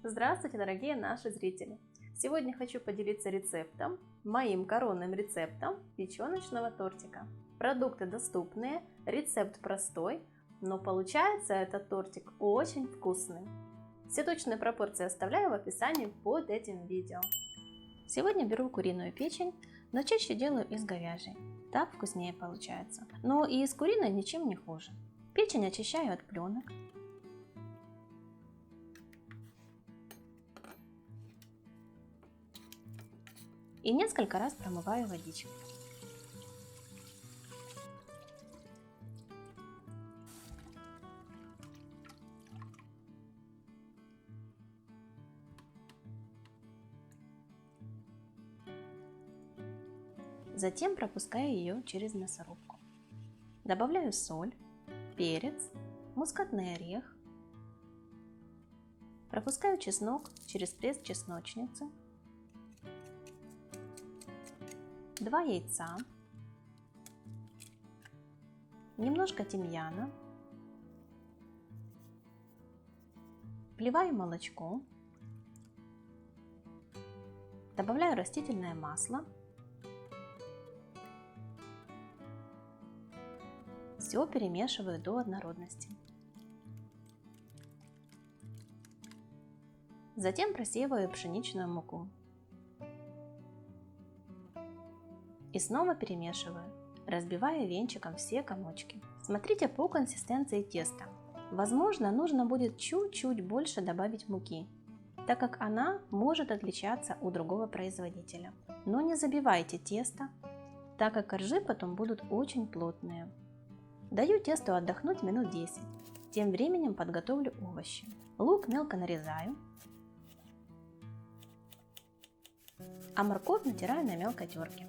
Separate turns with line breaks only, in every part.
Здравствуйте, дорогие наши зрители! Сегодня хочу поделиться рецептом, моим коронным рецептом печеночного тортика. Продукты доступные, рецепт простой, но получается этот тортик очень вкусный. Все точные пропорции оставляю в описании под этим видео. Сегодня беру куриную печень, но чаще делаю из говяжьей. Так вкуснее получается. Но и из куриной ничем не хуже. Печень очищаю от пленок. И несколько раз промываю водичкой. Затем пропускаю ее через мясорубку. Добавляю соль, перец, мускатный орех. Пропускаю чеснок через пресс чесночницы. 2 яйца, немножко тимьяна, вливаю молочко, добавляю растительное масло, все перемешиваю до однородности. Затем просеиваю пшеничную муку. И снова перемешиваю, разбивая венчиком все комочки. Смотрите по консистенции теста. Возможно, нужно будет чуть-чуть больше добавить муки, так как она может отличаться у другого производителя. Но не забивайте тесто, так как коржи потом будут очень плотные. Даю тесту отдохнуть минут 10. Тем временем подготовлю овощи. Лук мелко нарезаю, а морковь натираю на мелкой терке.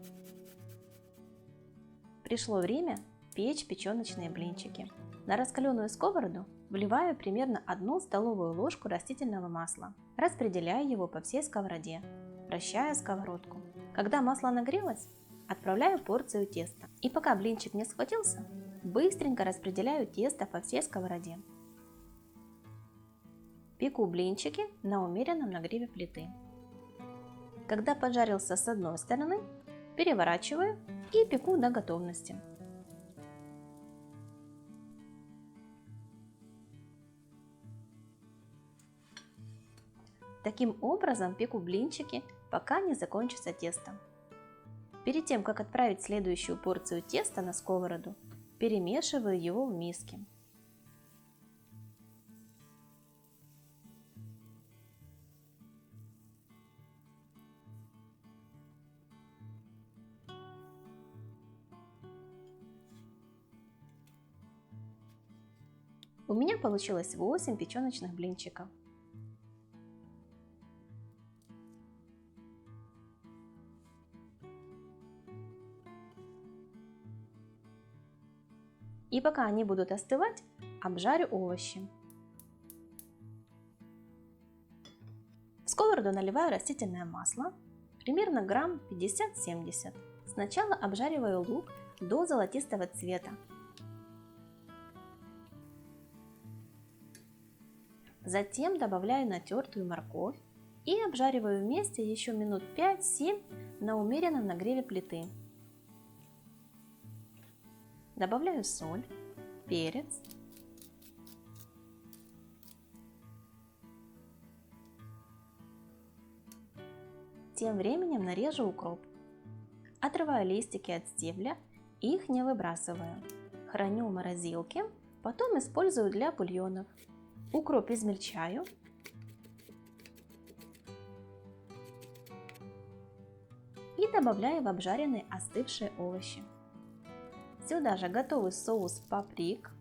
Пришло время печь печеночные блинчики. На раскаленную сковороду вливаю примерно 1 столовую ложку растительного масла. Распределяю его по всей сковороде, вращая сковородку. Когда масло нагрелось, отправляю порцию теста. И пока блинчик не схватился, быстренько распределяю тесто по всей сковороде. Пеку блинчики на умеренном нагреве плиты. Когда поджарился с одной стороны, переворачиваю и пеку до готовности. Таким образом пеку блинчики, пока не закончится тесто. Перед тем, как отправить следующую порцию теста на сковороду, перемешиваю его в миске. У меня получилось 8 печеночных блинчиков. И пока они будут остывать, обжарю овощи. В сковороду наливаю растительное масло, примерно грамм 50-70. Сначала обжариваю лук до золотистого цвета. Затем добавляю натертую морковь и обжариваю вместе еще минут 5-7 на умеренном нагреве плиты. Добавляю соль, перец, тем временем нарежу укроп. Отрываю листики от стебля и их не выбрасываю. Храню в морозилке, потом использую для бульонов. Укроп измельчаю. И добавляю в обжаренные остывшие овощи. Сюда же готовый соус паприк.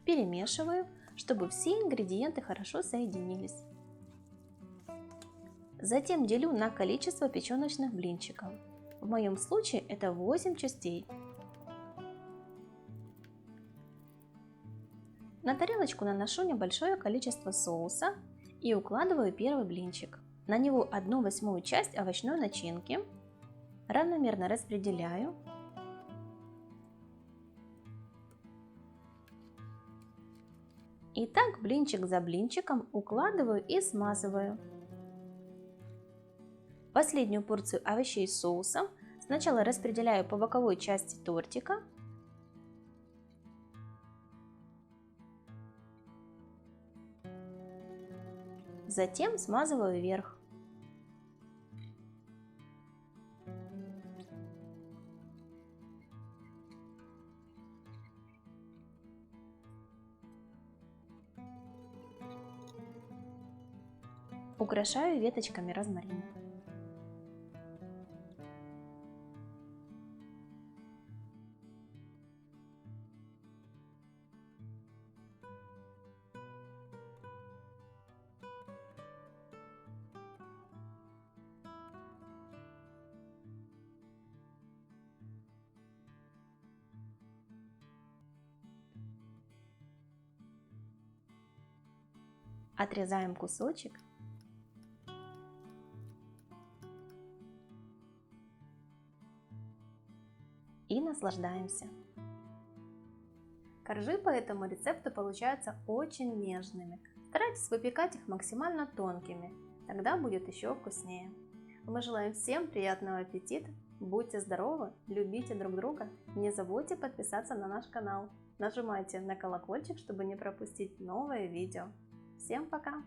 Перемешиваю, чтобы все ингредиенты хорошо соединились. Затем делю на количество печеночных блинчиков. В моем случае это 8 частей. На тарелочку наношу небольшое количество соуса и укладываю первый блинчик. На него 1/8 часть овощной начинки. Равномерно распределяю. И так блинчик за блинчиком укладываю и смазываю. Последнюю порцию овощей с соусом сначала распределяю по боковой части тортика. Затем смазываю верх. Украшаю веточками розмарина. Отрезаем кусочек. И наслаждаемся. Коржи по этому рецепту получаются очень нежными. Старайтесь выпекать их максимально тонкими, тогда будет еще вкуснее. Мы желаем всем приятного аппетита, будьте здоровы, любите друг друга, не забудьте подписаться на наш канал. Нажимайте на колокольчик, чтобы не пропустить новые видео. Всем пока!